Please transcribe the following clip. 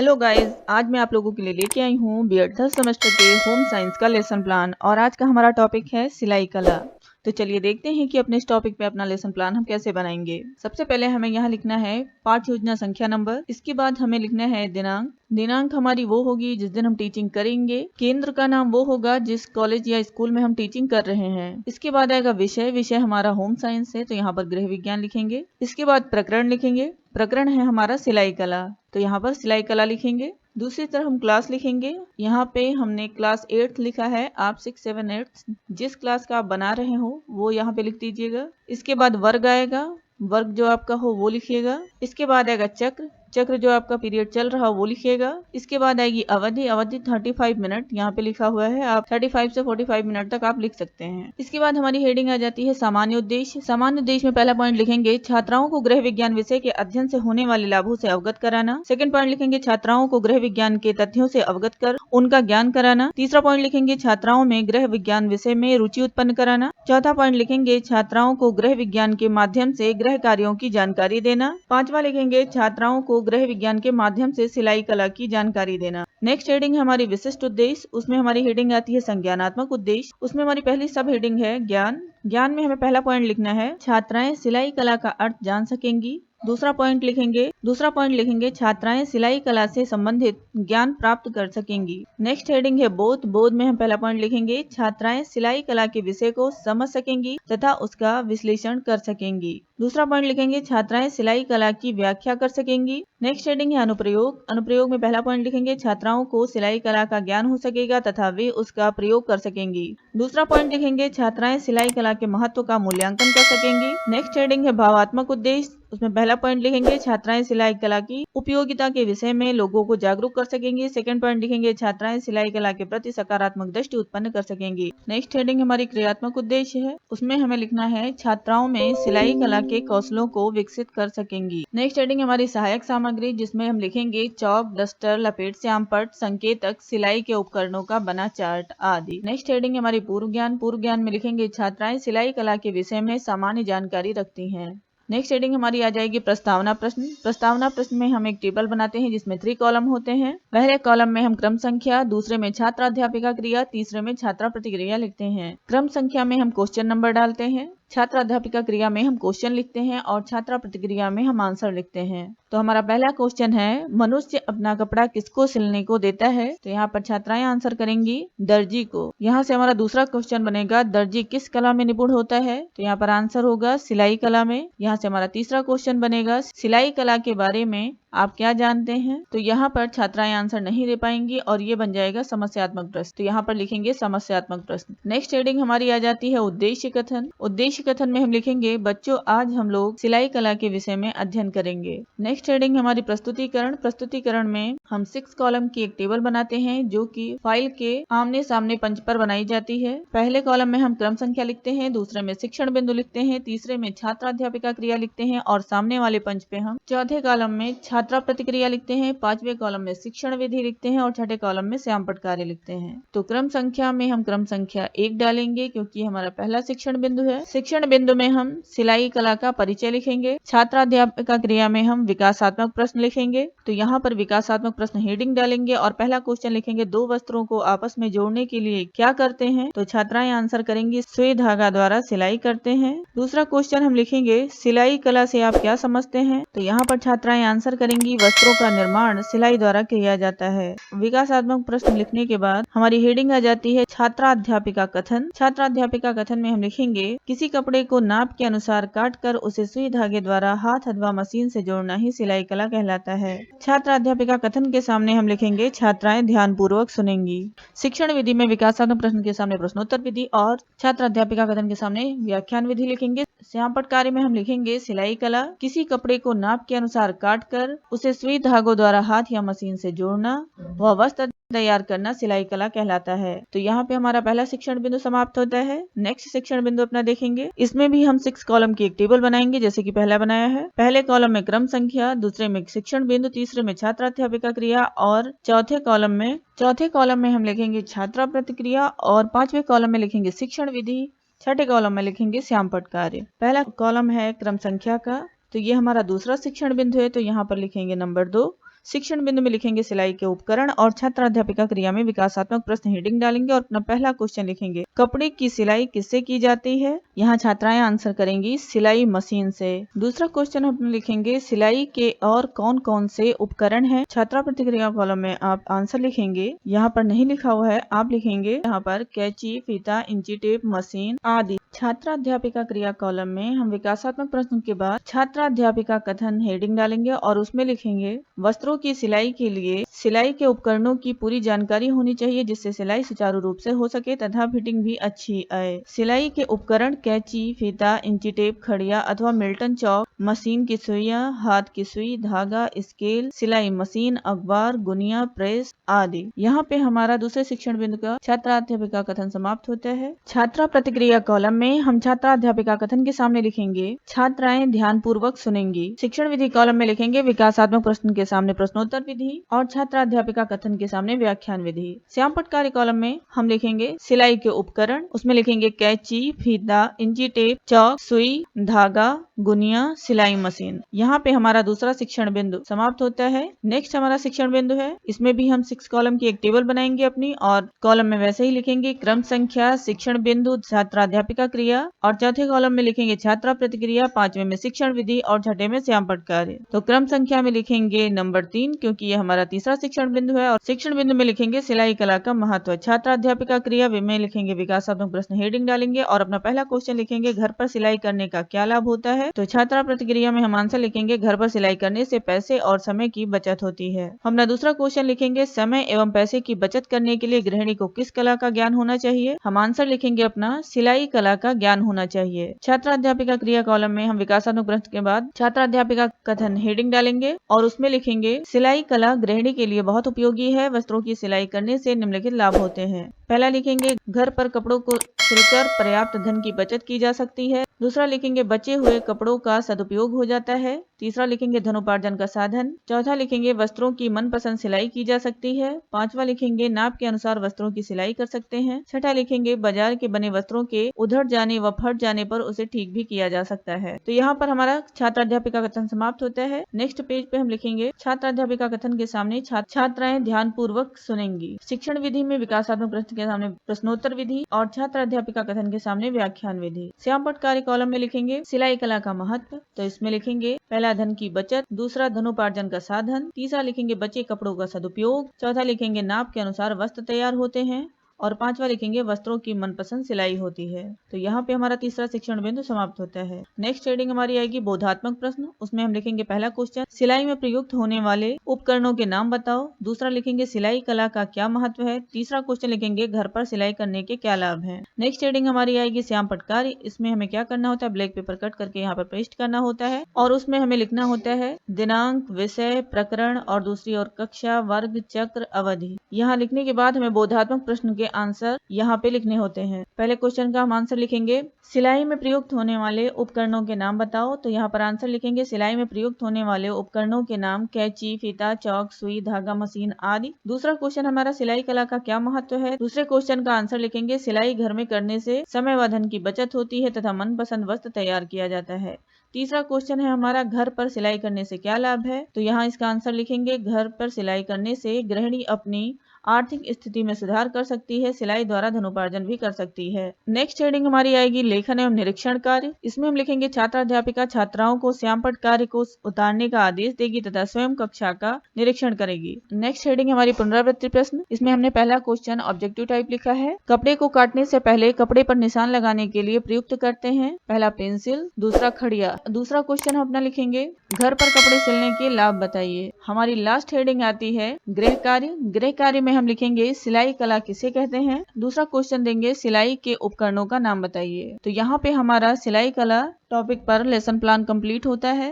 Hello guys, आज मैं आप लोगों के लिए लेके आई हूँ B.Ed थर्ड सेमेस्टर के होम साइंस का लेसन प्लान। और आज का हमारा टॉपिक है सिलाई कला। तो चलिए देखते हैं कि अपने इस टॉपिक पे अपना लेसन प्लान हम कैसे बनाएंगे। सबसे पहले हमें यहाँ लिखना है पाठ योजना संख्या नंबर। इसके बाद हमें लिखना है दिनांक। दिनांक हमारी वो होगी जिस दिन हम टीचिंग करेंगे। केंद्र का नाम वो होगा जिस कॉलेज या स्कूल में हम टीचिंग कर रहे हैं। इसके बाद आएगा विषय। विषय हमारा होम साइंस है तो यहाँ पर गृह विज्ञान लिखेंगे। इसके बाद प्रकरण लिखेंगे। प्रकरण है हमारा सिलाई कला, तो यहाँ पर सिलाई कला लिखेंगे। दूसरी तरफ हम क्लास लिखेंगे। यहाँ पे हमने क्लास 8th लिखा है, आप 6, 7, 8 जिस क्लास का आप बना रहे हो वो यहाँ पे लिख दीजिएगा। इसके बाद वर्ग आएगा, वर्ग जो आपका हो वो लिखिएगा। इसके बाद आएगा चक्र, चक्र जो आपका पीरियड चल रहा हो वो लिखिएगा। इसके बाद आएगी अवधि, अवधि 35 मिनट यहाँ पे लिखा हुआ है, आप 35 से 45 मिनट तक आप लिख सकते हैं। इसके बाद हमारी हेडिंग आ जाती है सामान्य उद्देश्य। सामान्य उद्देश्य में पहला पॉइंट लिखेंगे छात्राओं को गृह विज्ञान विषय के अध्ययन से होने वाले लाभों से अवगत कराना। सेकंड पॉइंट लिखेंगे छात्राओं को गृह विज्ञान के तथ्यों से अवगत कर उनका ज्ञान कराना। तीसरा पॉइंट लिखेंगे छात्राओं में गृह विज्ञान विषय में रुचि उत्पन्न कराना। चौथा पॉइंट लिखेंगे छात्राओं को गृह विज्ञान के माध्यम से गृह कार्यों की जानकारी देना। पांचवा लिखेंगे छात्राओं को गृह विज्ञान के माध्यम से सिलाई कला की जानकारी देना। नेक्स्ट हेडिंग है हमारी विशिष्ट उद्देश्य। उसमें हमारी हेडिंग आती है संज्ञानात्मक उद्देश्य। उसमें हमारी पहली सब हेडिंग है ज्ञान। ज्ञान में हमें पहला पॉइंट लिखना है छात्राएं सिलाई कला का अर्थ जान सकेंगी। दूसरा पॉइंट लिखेंगे छात्राएं सिलाई कला से संबंधित ज्ञान प्राप्त कर सकेंगी। नेक्स्ट हेडिंग है बोध। बोध में हम पहला पॉइंट लिखेंगे छात्राएं सिलाई कला के विषय को समझ सकेंगी तथा उसका विश्लेषण कर सकेंगी। दूसरा पॉइंट लिखेंगे छात्राएं सिलाई कला की व्याख्या कर सकेंगी। नेक्स्ट हेडिंग है अनुप्रयोग। अनुप्रयोग में पहला पॉइंट लिखेंगे छात्राओं को सिलाई कला का ज्ञान हो सकेगा तथा वे उसका प्रयोग कर सकेंगी। दूसरा पॉइंट लिखेंगे छात्राएं सिलाई कला के महत्व का मूल्यांकन कर सकेंगी। नेक्स्ट हेडिंग है भावात्मक उद्देश्य। उसमें पहला पॉइंट लिखेंगे छात्राएं सिलाई कला की उपयोगिता के विषय में लोगों को जागरूक कर सकेंगी। सेकंड पॉइंट लिखेंगे छात्राएं सिलाई कला के प्रति सकारात्मक दृष्टि उत्पन्न कर सकेंगी। नेक्स्ट हेडिंग हमारी क्रियात्मक उद्देश्य है। उसमें हमें लिखना है छात्राओं में सिलाई कला के कौशलों को विकसित कर सकेंगी। नेक्स्ट हेडिंग हमारी सहायक सामग्री, जिसमें हम लिखेंगे चौक, डस्टर, लपेट श्यामपट्ट, संकेतक, सिलाई के उपकरणों का बना चार्ट आदि। नेक्स्ट हेडिंग हमारी पूर्व ज्ञान। पूर्व ज्ञान में लिखेंगे छात्राएं सिलाई कला के विषय में सामान्य जानकारी रखती हैं। नेक्स्ट हेडिंग हमारी आ जाएगी प्रस्तावना प्रश्न। प्रस्तावना प्रश्न में हम एक टेबल बनाते हैं जिसमें 3 कॉलम होते हैं। पहले कॉलम में हम क्रम संख्या, दूसरे में छात्र अध्यापिका क्रिया, तीसरे में छात्रा प्रतिक्रिया लिखते हैं। क्रम संख्या में हम क्वेश्चन नंबर डालते हैं, छात्र अध्यापिका क्रिया में हम क्वेश्चन लिखते हैं और छात्रा प्रतिक्रिया में हम आंसर लिखते हैं। तो हमारा पहला क्वेश्चन है मनुष्य अपना कपड़ा किसको सिलने को देता है। तो यहाँ पर छात्राएं आंसर करेंगी दर्जी को। यहाँ से हमारा दूसरा क्वेश्चन बनेगा दर्जी किस कला में निपुण होता है। तो यहाँ पर आंसर होगा सिलाई कला में। यहाँ से हमारा तीसरा क्वेश्चन बनेगा सिलाई कला के बारे में आप क्या जानते हैं। तो यहाँ पर छात्राएं आंसर नहीं दे पाएंगी और ये बन जाएगा समस्यात्मक प्रश्न। तो यहाँ पर लिखेंगे समस्यात्मक प्रश्न। नेक्स्ट हेडिंग हमारी आ जाती है उद्देश्य कथन। उद्देश्य कथन में हम लिखेंगे बच्चों आज हम लोग सिलाई कला के विषय में अध्ययन करेंगे। नेक्स्ट हेडिंग हमारी प्रस्तुतिकरण। प्रस्तुतिकरण में हम 6 कॉलम की एक टेबल बनाते हैं जो कि फाइल के आमने सामने पंच पर बनाई जाती है। पहले कॉलम में हम क्रम संख्या लिखते हैं, दूसरे में शिक्षण बिंदु लिखते हैं, तीसरे में छात्र अध्यापिका क्रिया लिखते हैं और सामने वाले पंच पे हम चौथे कॉलम में छात्रा प्रतिक्रिया लिखते हैं, पांचवें कॉलम में शिक्षण विधि लिखते हैं और छठे कॉलम में श्यामपट्ट कार्य लिखते हैं। तो क्रम संख्या में हम क्रम संख्या 1 डालेंगे क्योंकि हमारा पहला शिक्षण बिंदु है। शिक्षण बिंदु में हम सिलाई कला का परिचय लिखेंगे। छात्रा अध्यापिका क्रिया में हम विकासात्मक प्रश्न लिखेंगे। तो यहाँ पर विकासात्मक प्रश्न हेडिंग डालेंगे और पहला क्वेश्चन लिखेंगे दो वस्त्रों को आपस में जोड़ने के लिए क्या करते हैं। तो छात्राएं आंसर करेंगी सुई धागा द्वारा सिलाई करते हैं। दूसरा क्वेश्चन हम लिखेंगे सिलाई कला से आप क्या समझते हैं। तो यहाँ पर छात्राएं आंसर करेंगी वस्त्रों का निर्माण सिलाई द्वारा किया जाता है। विकासात्मक प्रश्न लिखने के बाद हमारी हेडिंग आ जाती है छात्रा अध्यापिका कथन। छात्रा अध्यापिका कथन में हम लिखेंगे किसी कपड़े को नाप के अनुसार काट कर उसे सुई धागे द्वारा हाथ अथवा मशीन से जोड़ना ही सिलाई कला कहलाता है। छात्रा अध्यापिका कथन के सामने हम लिखेंगे छात्राएं ध्यान पूर्वक सुनेंगी। शिक्षण विधि में विकासात्मक प्रश्न के सामने प्रश्नोत्तर विधि और छात्रा अध्यापिका कथन के सामने व्याख्यान विधि लिखेंगे। श्यामपट्ट कार्य में हम लिखेंगे सिलाई कला किसी कपड़े को नाप के अनुसार काट कर उसे सुई धागों द्वारा हाथ या मशीन से जोड़ना व वस्त्र तैयार करना सिलाई कला कहलाता है। तो यहाँ पे हमारा पहला शिक्षण बिंदु समाप्त होता है। नेक्स्ट शिक्षण बिंदु अपना देखेंगे। इसमें भी हम 6 कॉलम की एक टेबल बनाएंगे जैसे कि पहला बनाया है। पहले कॉलम में क्रम संख्या, दूसरे में शिक्षण बिंदु, तीसरे में छात्रा अध्यापिका क्रिया और चौथे कॉलम में हम लिखेंगे छात्रा प्रतिक्रिया और पांचवें कॉलम में लिखेंगे शिक्षण विधि, छठे कॉलम में लिखेंगे श्यामपट्ट कार्य। पहला कॉलम है क्रम संख्या का, तो ये हमारा दूसरा शिक्षण बिंदु है। तो यहाँ पर लिखेंगे नंबर 2। शिक्षण बिंदु में लिखेंगे सिलाई के उपकरण और छात्र अध्यापिका क्रिया में विकासात्मक प्रश्न हेडिंग डालेंगे और अपना पहला क्वेश्चन लिखेंगे। कपड़े की सिलाई किससे की जाती है? यहाँ छात्राएं आंसर करेंगी सिलाई मशीन से। दूसरा क्वेश्चन हम लिखेंगे सिलाई के और कौन कौन से उपकरण हैं? छात्रा प्रतिक्रिया कॉलम में आप आंसर लिखेंगे। यहाँ पर नहीं लिखा हुआ है, आप लिखेंगे यहाँ पर कैंची, फीता, इंची टेप, मशीन आदि। छात्रा अध्यापिका क्रिया कॉलम में हम विकासात्मक प्रश्न के बाद छात्रा अध्यापिका कथन हेडिंग डालेंगे और उसमें लिखेंगे वस्त्रों की सिलाई के लिए सिलाई के उपकरणों की पूरी जानकारी होनी चाहिए जिससे सिलाई सुचारू रूप से हो सके तथा फिटिंग भी अच्छी आए। सिलाई के उपकरण कैंची, फीता, इंची टेप, खड़िया अथवा मिल्टन चौक, मशीन की सुइयां, हाथ की सुई, धागा, स्केल, सिलाई मशीन, अखबार, गुनिया, प्रेस आदि। यहाँ पे हमारा दूसरे शिक्षण बिंदु का छात्रा अध्यापिका कथन समाप्त होता है। छात्रा प्रतिक्रिया कॉलम में हम छात्रा अध्यापिका कथन के सामने लिखेंगे छात्राएं ध्यान पूर्वक सुनेंगी। शिक्षण विधि कॉलम में लिखेंगे विकासात्मक प्रश्न के सामने प्रश्नोत्तर विधि और छात्रा अध्यापिका कथन के सामने व्याख्यान विधि। श्यामपट्ट कार्य कॉलम में हम लिखेंगे सिलाई के उपकरण, उसमें लिखेंगे कैंची, फीता, इंची टेप, चौक, सुई, धागा, गुनिया, सिलाई मशीन। यहाँ पे हमारा दूसरा शिक्षण बिंदु समाप्त होता है। नेक्स्ट हमारा शिक्षण बिंदु है, इसमें भी हम 6 कॉलम की एक टेबल बनाएंगे अपनी और कॉलम में वैसे ही लिखेंगे क्रम संख्या, शिक्षण बिंदु, छात्रा अध्यापिका क्रिया और चौथे कॉलम में लिखेंगे छात्रा प्रतिक्रिया, पांचवें में शिक्षण विधि और छठे में श्यामपट्ट कार्य। तो क्रम संख्या में लिखेंगे नंबर 3 क्योंकि ये हमारा तीसरा शिक्षण बिंदु है और शिक्षण बिंदु में लिखेंगे सिलाई कला का महत्व। छात्रा अध्यापिका क्रिया में लिखेंगे विकासात्मक प्रश्न हेडिंग डालेंगे और अपना पहला क्वेश्चन लिखेंगे घर पर सिलाई करने का क्या लाभ होता है। तो छात्रा प्रतिक्रिया में हम आंसर लिखेंगे घर पर सिलाई करने से पैसे और समय की बचत होती है। हम दूसरा क्वेश्चन लिखेंगे समय एवं पैसे की बचत करने के लिए गृहिणी को किस कला का ज्ञान होना चाहिए। हम आंसर लिखेंगे अपना सिलाई कला का ज्ञान होना चाहिए। छात्रा अध्यापिका क्रिया कॉलम में हम विकासात्मक प्रश्न के बाद छात्रा अध्यापिका कथन हेडिंग डालेंगे और उसमें लिखेंगे सिलाई कला गृहिणी के लिए बहुत उपयोगी है। वस्त्रों की सिलाई करने से निम्नलिखित लाभ होते हैं। पहला लिखेंगे घर पर कपड़ों को सिलकर पर्याप्त धन की बचत की जा सकती है। दूसरा लिखेंगे बचे हुए कपड़ों का सदुपयोग हो जाता है। तीसरा लिखेंगे धनोपार्जन का साधन। चौथा लिखेंगे वस्त्रों की मनपसंद सिलाई की जा सकती है। पांचवा लिखेंगे नाप के अनुसार वस्त्रों की सिलाई कर सकते हैं। छठा लिखेंगे बाजार के बने वस्त्रों के उधड़ जाने व फट जाने पर उसे ठीक भी किया जा सकता है। तो यहाँ पर हमारा छात्रा अध्यापिका कथन समाप्त होता है। नेक्स्ट पेज पे हम लिखेंगे छात्रा अध्यापिका कथन के सामने छात्राएं ध्यान पूर्वक सुनेंगी। शिक्षण विधि में विकासात्मक प्रश्न के सामने प्रश्नोत्तर विधि और छात्रा अध्यापिका कथन के सामने व्याख्यान विधि। श्यामपट्ट कार्य कॉलम में लिखेंगे सिलाई कला का महत्व। तो इसमें लिखेंगे पहला धन की बचत, दूसरा धनोपार्जन का साधन, तीसरा लिखेंगे बचे कपड़ों का सदुपयोग, चौथा लिखेंगे नाप के अनुसार वस्त्र तैयार होते हैं और पांचवा लिखेंगे वस्त्रों की मनपसंद सिलाई होती है। तो यहाँ पे हमारा तीसरा शिक्षण बिंदु समाप्त होता है। नेक्स्ट हेडिंग हमारी आएगी बोधात्मक प्रश्न। उसमें हम लिखेंगे पहला क्वेश्चन सिलाई में प्रयुक्त होने वाले उपकरणों के नाम बताओ। दूसरा लिखेंगे सिलाई कला का क्या महत्व है। तीसरा क्वेश्चन लिखेंगे घर पर सिलाई करने के क्या लाभ हैं। नेक्स्ट हेडिंग हमारी आएगी श्यामपट्ट कार्य। इसमें हमें क्या करना होता है, ब्लैक पेपर कट करके यहाँ पर पेस्ट करना होता है और उसमें हमें लिखना होता है दिनांक, विषय, प्रकरण और दूसरी और कक्षा, वर्ग, चक्र, अवधि। यहाँ लिखने के बाद हमें बोधात्मक प्रश्न के आंसर यहाँ पे लिखने होते हैं। पहले क्वेश्चन का हम आंसर लिखेंगे सिलाई में प्रयुक्त होने वाले उपकरणों के नाम बताओ। तो यहाँ पर आंसर लिखेंगे सिलाई में प्रयुक्त होने वाले उपकरणों के नाम कैंची, फीता, चौक, सुई, धागा, मशीन आदि। दूसरा क्वेश्चन हमारा सिलाई कला का क्या महत्व है। दूसरे क्वेश्चन का आंसर लिखेंगे सिलाई घर में करने से समय व धन की बचत होती है तथा मनपसंद वस्त्र तैयार किया जाता है। तीसरा क्वेश्चन है हमारा घर पर सिलाई करने से क्या लाभ है। तो यहाँ इसका आंसर लिखेंगे घर पर सिलाई करने से गृहिणी अपनी आर्थिक स्थिति में सुधार कर सकती है, सिलाई द्वारा धनोपार्जन भी कर सकती है। नेक्स्ट हेडिंग हमारी आएगी लेखन एवं निरीक्षण कार्य। इसमें हम लिखेंगे छात्रा अध्यापिका छात्राओं को श्यामपट्ट कार्य को उतारने का आदेश देगी तथा स्वयं कक्षा का निरीक्षण करेगी। नेक्स्ट हेडिंग हमारी पुनरावृत्ति प्रश्न। इसमें हमने पहला क्वेश्चन ऑब्जेक्टिव टाइप लिखा है। कपड़े को काटने से पहले कपड़े पर निशान लगाने के लिए प्रयुक्त करते हैं। पहला पेंसिल, दूसरा खड़िया। दूसरा क्वेश्चन हम अपना लिखेंगे घर पर कपड़े सिलने के लाभ बताइए। हमारी लास्ट हेडिंग आती है गृह कार्य। गृह कार्य में हम लिखेंगे सिलाई कला किसे कहते हैं। दूसरा क्वेश्चन देंगे सिलाई के उपकरणों का नाम बताइए। तो यहाँ पे हमारा सिलाई कला टॉपिक पर लेसन प्लान कंप्लीट होता है।